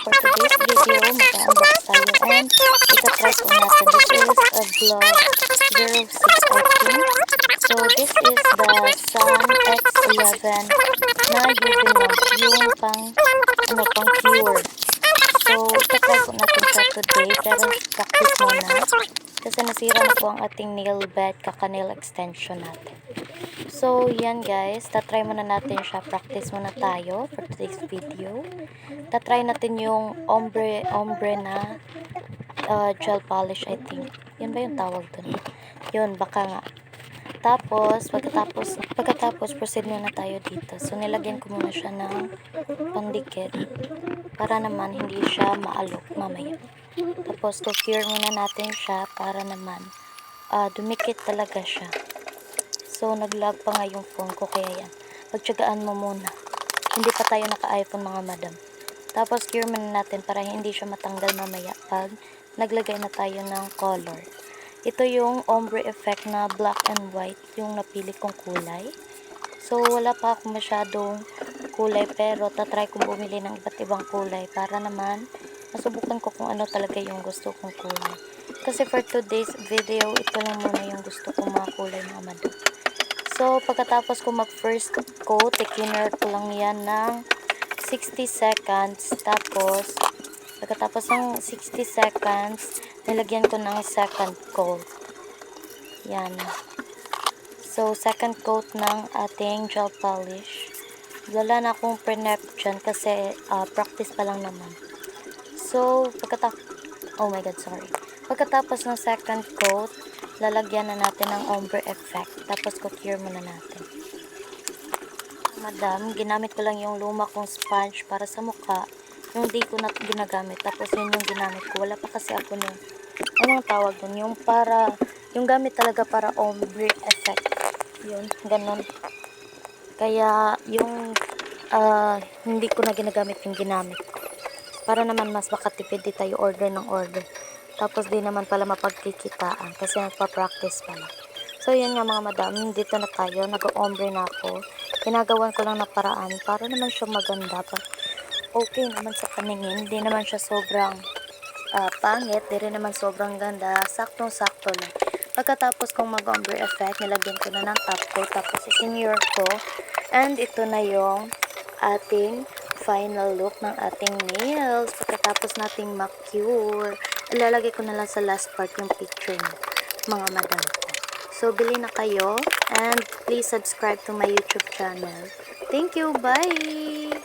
for today's video, mag-unbox tayo and itatry po natin. This is a vlog 06 I think. So this is the Sun X11 na UV lamp, yung pang cure. So itatry po natin siya today, pero practice muna. Kasi nasira na po ang ating nail bed, kaka-nail extension natin. So, yan guys. Tatry muna natin siya. Practice muna tayo for today's video. Tatry natin yung ombre na gel polish, I think. Yan ba yung tawag dun? Yun, baka nga. Tapos, pagkatapos, proceed muna tayo dito. So, nilagyan ko muna siya ng pandikit para naman hindi siya maalok mamaya. Tapos, cure muna natin siya para naman dumikit talaga siya. So, nag-lag pa nga yung phone ko, kaya yan. Pagtsagaan mo muna. Hindi pa tayo naka-iPhone, mga madam. Tapos, cure muna natin para hindi siya matanggal mamaya pag naglagay na tayo ng color. Ito yung ombre effect na black and white, yung napili kong kulay. So, wala pa ako masyadong kulay, pero tatry kong bumili ng iba't ibang kulay para naman masubukan ko kung ano talaga yung gusto kong kulay. Kasi for today's video, ito lang muna yung gusto kong mga kulay, mga madam. So, pagkatapos ko mag-first coat, i-cleaner ko lang yan ng 60 seconds. Tapos, pagkatapos ng 60 seconds, nilagyan ko ng second coat. Yan. So, second coat ng ating gel polish. Wala na akong pre-nap dyan kasi practice pa lang naman. So, oh my god, sorry. Pagkatapos ng second coat, lalagyan na natin ng ombre effect. Tapos, cure muna natin. Madam, ginamit ko lang yung luma kong sponge para sa mukha. Yung di ko na ginagamit. Tapos, yun yung ginamit ko. Wala pa kasi ako nun. Anong tawag dun? Yung gamit talaga para ombre effect. Yun, ganun. Kaya, yung hindi ko na ginagamit yung ginamit ko. Para naman mas makatipid, di tayo order ng order. Tapos di naman pala mapagkikitaan kasi nagpa-practice pala. So yan nga mga madam, dito na tayo, nag-ombre na ako. Ginagawan ko lang na paraan para naman siya maganda pa. Okay naman sa paningin, di naman siya sobrang pangit, di rin naman sobrang ganda, saktong-sakto lang. Pagkatapos kong mag-ombre effect, nilagyan ko na ng top coat, tapos isinure ko. And ito na yung ating final look ng ating nails. Pagkatapos nating ma-cure, ilalagay ko na lang sa last part yung picture niya, mga madam ko. So, bili na kayo and please subscribe to my YouTube channel. Thank you, bye!